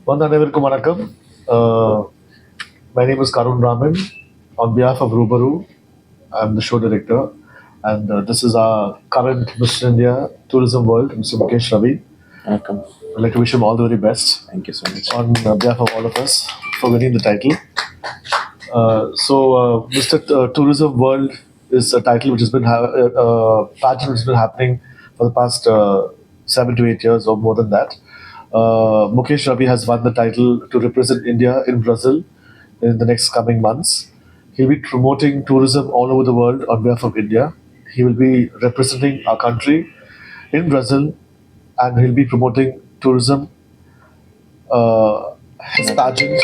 Anevarkum vanakkam. My name is Karun Raman. On behalf of Rubaru, I'm the show director, and this is our current Mr. India Tourism World, Mr. Mukesh Ravi. Welcome. I'd like to wish him all the very best Thank you so much. on behalf of all of us for winning the title. Mr. Tourism World is a title which has been pageant which has been happening for the past 7 to 8 years or more than that. Mukesh Ravi has won the title to represent India in Brazil in the next coming months. He'll be promoting tourism all over the world on behalf of India. He will be representing our country in Brazil, and he'll be promoting tourism, his pageant,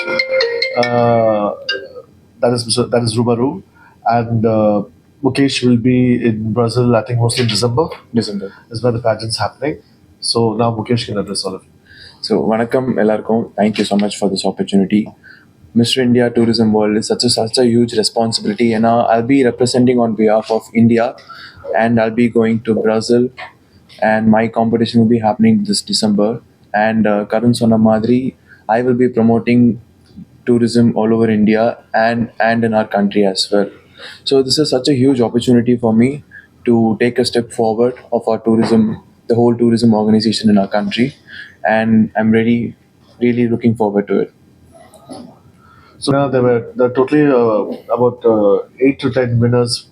uh, that is Rubaru, and Mukesh will be in Brazil. I think mostly in December December. is where the pageant's happening. So now Mukesh can address all of you. So, vanakkam ellarkum. Thank you so much for this opportunity. Mr. India Tourism World is such a huge responsibility, and I'll be representing on behalf of India, and I'll be going to Brazil, and my competition will be happening this December. And Karun sonna madri, I will be promoting tourism all over India and in our country as well. So this is such a huge opportunity for me to take a step forward of our tourism, the whole tourism organization in our country, and I'm really looking forward to it. So now there are totally about 8 to 10 winners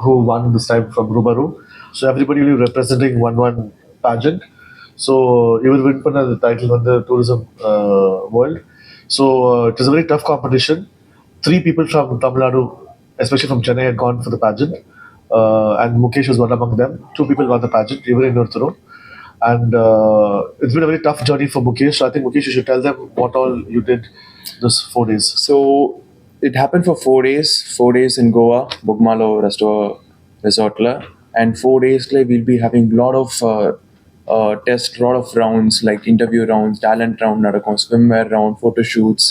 who won this time from Rubaru. So everybody will be representing one pageant. So you will win for the title on the tourism world. So it is a very tough competition. Three people from Tamil Nadu, especially from Chennai, had gone for the pageant, and Mukesh was one among them. Two people won the pageant, even in Northuro. And it's been a very tough journey for Mukesh. So I think Mukesh, you should tell them what all you did those 4 days. So it happened for 4 days. 4 days in Goa, Bogmalo Resort, and 4 days like we'll be having a lot of lot of rounds like interview rounds, talent round, nadakum, swimwear round, photo shoots.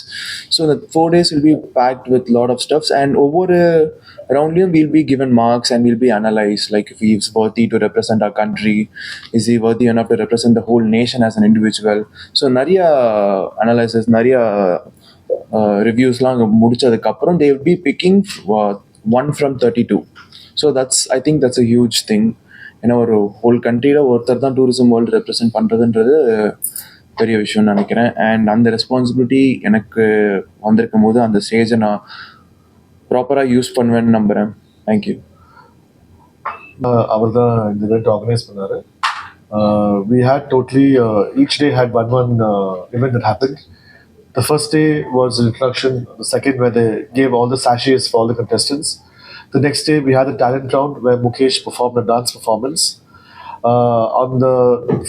So the 4 days will be packed with lot of stuffs, and over roundly we'll be given marks and we'll be analyzed like if he's worthy to represent our country, is he worthy enough to represent the whole nation as an individual. So Nariya analysis, Nariya ரிவ்யூஸ்லாம் அங்கே முடிச்சதுக்கப்புறம் they will be picking one from 32. So I think that's a huge thing. ஏன்னா ஒரு whole கண்ட்ரியில் ஒருத்தர் தான் tourism world represent பண்ணுறதுன்றது பெரிய விஷயம்னு நினைக்கிறேன். அண்ட் அந்த ரெஸ்பான்சிபிலிட்டி எனக்கு வந்திருக்கும் போது அந்த ஸ்டேஜை நான் ப்ராப்பராக யூஸ் பண்ணுவேன்னு நம்புகிறேன். தேங்க்யூ. அவர் தான் இந்த event ஆர்கனைஸ் பண்ணாரு. We had totally each day had one event that happened. The first day was an introduction. The second, where they gave all the sachets for all the contestants. The next day, we had a talent round where Mukesh performed a dance performance. On the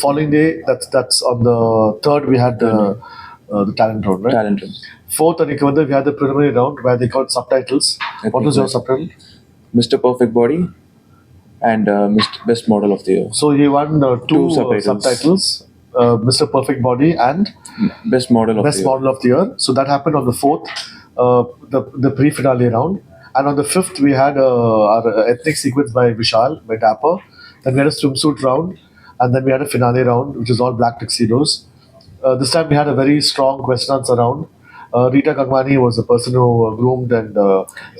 following day, that's on the third, we had the talent round, right? Talent round. Fourth, we had the preliminary round where they got subtitles. What was your subtitle? Mr. Perfect Body and Mr. Best Model of the Year. So he won two subtitles. Mr. Perfect Body and Best Model of the Year. So that happened on the fourth, the pre-finale round. And on the fifth, we had our ethnic sequence by Vishal, by Dapper. Then we had a swimsuit round. And then we had a finale round, which is all black tuxedos. This time we had a very strong question answer round. Rita Gangwani was the person who groomed and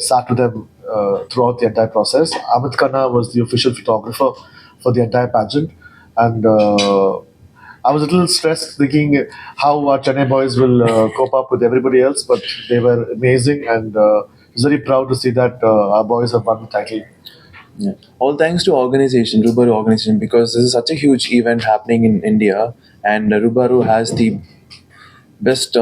sat with them throughout the entire process. Amit Khanna was the official photographer for the entire pageant. And I was a little stressed thinking how our Chennai boys will cope up with everybody else, but they were amazing, and I was very proud to see that our boys have won the title. Yeah. All thanks to organization, Rubaru organization, because this is such a huge event happening in India, and Rubaru has the best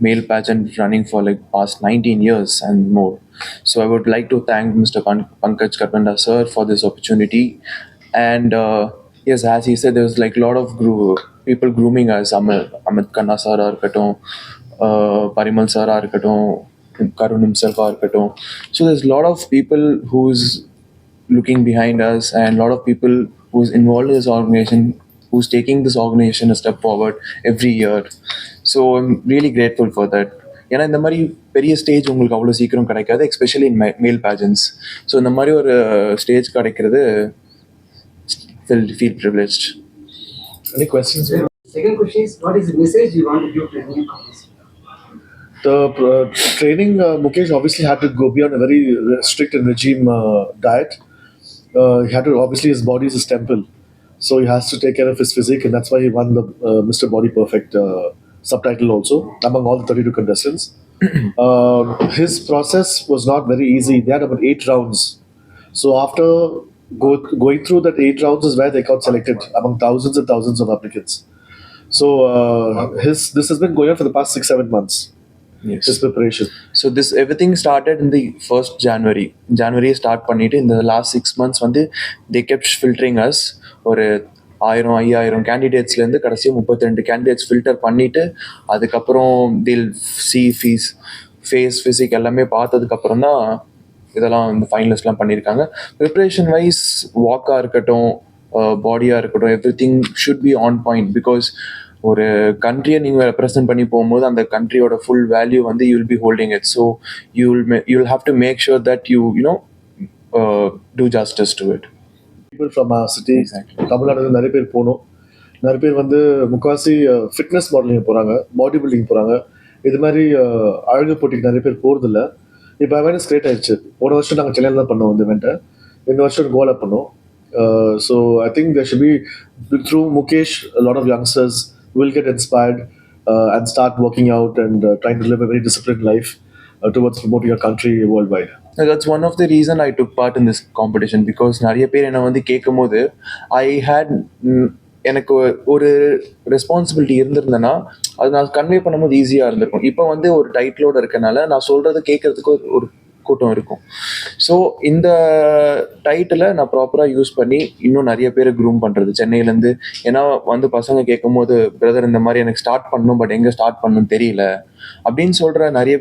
male pageant running for like past 19 years and more. So I would like to thank Mr. Pankaj Karpanda sir for this opportunity. And yes, as he said, there was like a lot of people grooming us. Amit Khanna sir irukattum, Parimal sir irukattum, Karun himself irukattum. So there's a lot of people who's looking behind us and a lot of people who's involved in this organization, who's taking this organization a step forward every year. So I'm really grateful for that. ஏன்னா இந்த மாதிரி பெரிய stage உங்களுக்கு அவ்வளோ சீக்கிரம் கிடைக்காது, especially in மேல் pageants. So இந்த மாதிரி ஒரு ஸ்டேஜ் கிடைக்கிறது feel privileged. Any questions? Second question is, what is the message you want to give to newcomers? The training, Mukesh obviously had to go beyond a very strict and regime diet. He had to, obviously, his body is his temple. So he has to take care of his physique, and that's why he won the Mr. Body Perfect subtitle also among all the 32 contestants. His process was not very easy. They had about 8 rounds. So after going through that 8 rounds is where they got selected among thousands and thousands of applicants. So his this has been going on for the past 6 7 months. Yes. His preparation. So this everything started in the first January start பண்ணிட்டு இந்த last 6 months வந்து they kept filtering us ஒரு 1000 5000 கேண்டிடேட்ஸ்லேருந்து கடைசியாக 32 candidates filter பண்ணிவிட்டு அதுக்கப்புறம் தில் C face physique எல்லாமே பார்த்ததுக்கப்புறம் தான் இதெல்லாம் இந்த ஃபைனலிஸ்ட்லாம் பண்ணியிருக்காங்க. ப்ரிப்ரேஷன் வைஸ் வாக்காக இருக்கட்டும், பாடியாக இருக்கட்டும், every thing should be on point. Because ஒரு கண்ட்ரியை நீங்கள் ரெப்ரசென்ட் பண்ணி போகும்போது அந்த கண்ட்ரியோட ஃபுல் வேல்யூ வந்து you will be holding it. So you'll have to make sure that you do justice to it. People from our city, Tamil Nadu நிறைய பேர் போனோம். நிறைய பேர் வந்து முக்கால்வாசி ஃபிட்னஸ் மாடலிங் போகிறாங்க, பாடி பில்டிங் போகிறாங்க. இது மாதிரி அழகு போட்டிக்கு நிறைய பேர் போகிறதில்ல. இப்போ அவேர்னஸ் கிரியேட் ஆயிடுச்சு. போன வருஷம் நாங்கள் சென்னையில் தான் பண்ணோம் இந்த இவெண்ட்டை. இந்த வருஷம் கோவாவில் பண்ணோம். So I think there should be, through Mukesh, a lot of youngsters will get inspired and start working out and trying to live a very disciplined life towards promoting your country worldwide. That's one of the reason I took part in this competition, because நிறைய பேர் என்னை வந்து கேட்கும் போது ஐ had எனக்கு ஒரு responsibility இருந்திருந்தேன்னா அது நான் கன்வே பண்ணும்போது ஈஸியாக இருந்திருக்கும். இப்போ வந்து ஒரு டைட்டிலோடு இருக்கனால நான் சொல்கிறத கேட்கறதுக்கு ஒரு கூட்டம் இருக்கும். ஸோ இந்த டைட்டிலை நான் ப்ராப்பராக யூஸ் பண்ணி இன்னும் நிறைய பேரை க்ரூம் பண்ணுறது சென்னையிலேருந்து. ஏன்னா வந்து பசங்க கேட்கும் போது, பிரதர் இந்த மாதிரி எனக்கு ஸ்டார்ட் பண்ணணும், பட் எங்கே ஸ்டார்ட் பண்ணணும்னு தெரியல அப்படின்னு சொல்கிற நிறைய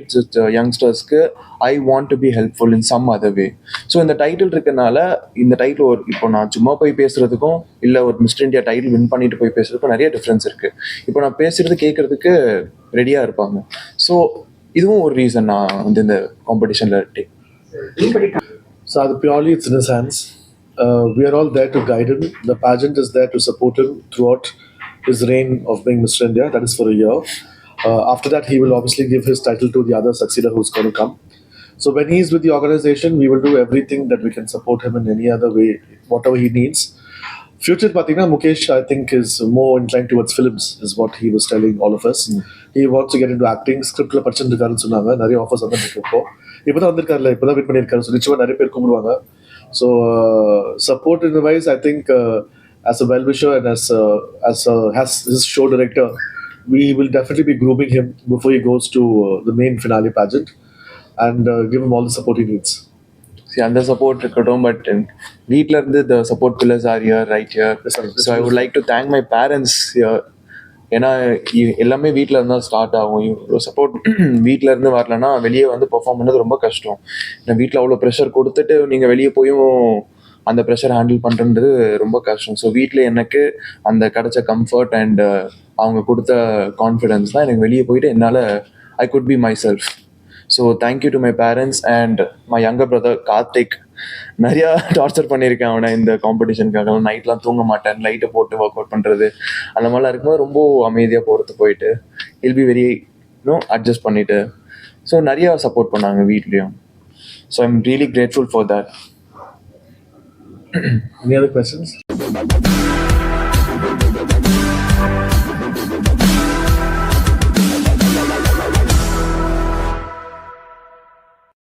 யங்ஸ்டர்ஸ்க்கு I want to be helpful in some other way. So இந்த டைட்டில் இருக்கனால, இந்த டைட்டில் ஒரு இப்போ நான் சும்மா போய் பேசுகிறதுக்கும் இல்லை ஒரு மிஸ்டர் இந்தியா டைட்டில் வின் பண்ணிட்டு போய் பேசுறதுக்கும் நிறைய டிஃப்ரென்ஸ் இருக்குது. இப்போ நான் பேசுகிறது கேட்குறதுக்கு ரெடியாக இருப்பாங்க. ஸோ இதுவும் ஒரு ரீசன் நான் வந்து இந்த காம்படிஷனில் take. So purely it's in his hands. We are all there to guide him. The pageant is there to support him throughout his reign of being Mr. India. That is for a year. After that, he will obviously give his title to the other succeeder who's going to come. So when he is with the organization, we will do everything that we can support him in any other way, whatever he needs. Future Patina Mukesh, I think, is more inclined towards films, is what he was telling all of us. He wants to get into acting. Script la படிச்சிருக்காருன்னு சொன்னாங்க. நிறைய offers வந்துட்டு இப்போ இப்போதான் வந்திருக்காருல, இப்போதான் wait பண்ணியிருக்காரு. So நிச்சயமாக நிறைய பேர் கூப்பிடுவாங்க. So support in wise, I think as a well-wisher and as his show director, we will definitely be grooming him before he goes to the main finale pageant and give him all the support he needs. அந்த support இருக்கட்டும், but வீட்டில் இருந்து the support pillars are here, right here. So I would like to thank my parents here. ஏன்னா எல்லாமே வீட்டில் இருந்தால் start ஆகும். இவ்வளோ சப்போர்ட் வீட்டில் இருந்து வரலன்னா வெளியே வந்து பெர்ஃபார்ம் பண்ணது ரொம்ப கஷ்டம். ஏன்னா வீட்டில் அவ்வளோ ப்ரெஷர் கொடுத்துட்டு நீங்கள் வெளியே போயும் அந்த ப்ரெஷர் ஹேண்டில் பண்ணுறது ரொம்ப கஷ்டம். ஸோ வீட்டில் எனக்கு அந்த கிடைச்ச கம்ஃபர்ட் அண்ட் அவங்க கொடுத்த கான்ஃபிடென்ஸ் தான் எனக்கு வெளியே போயிட்டு என்னால் I could be my self. So thank you to my parents and my younger brother Karthik. நிறையா டார்ச்சர் பண்ணியிருக்கேன் அவனை இந்த காம்படிஷனுக்காக. நைட்லாம் தூங்க மாட்டேன், லைட்டை போட்டு ஒர்க் அவுட் பண்ணுறது அந்த மாதிரிலாம் இருக்கும்போது ரொம்ப அமைதியாக போயிட்டு இல் பி வெரி அட்ஜஸ்ட் பண்ணிவிட்டு. ஸோ நிறையா சப்போர்ட் பண்ணாங்க வீட்லேயும். So I am really grateful for that. Any other questions?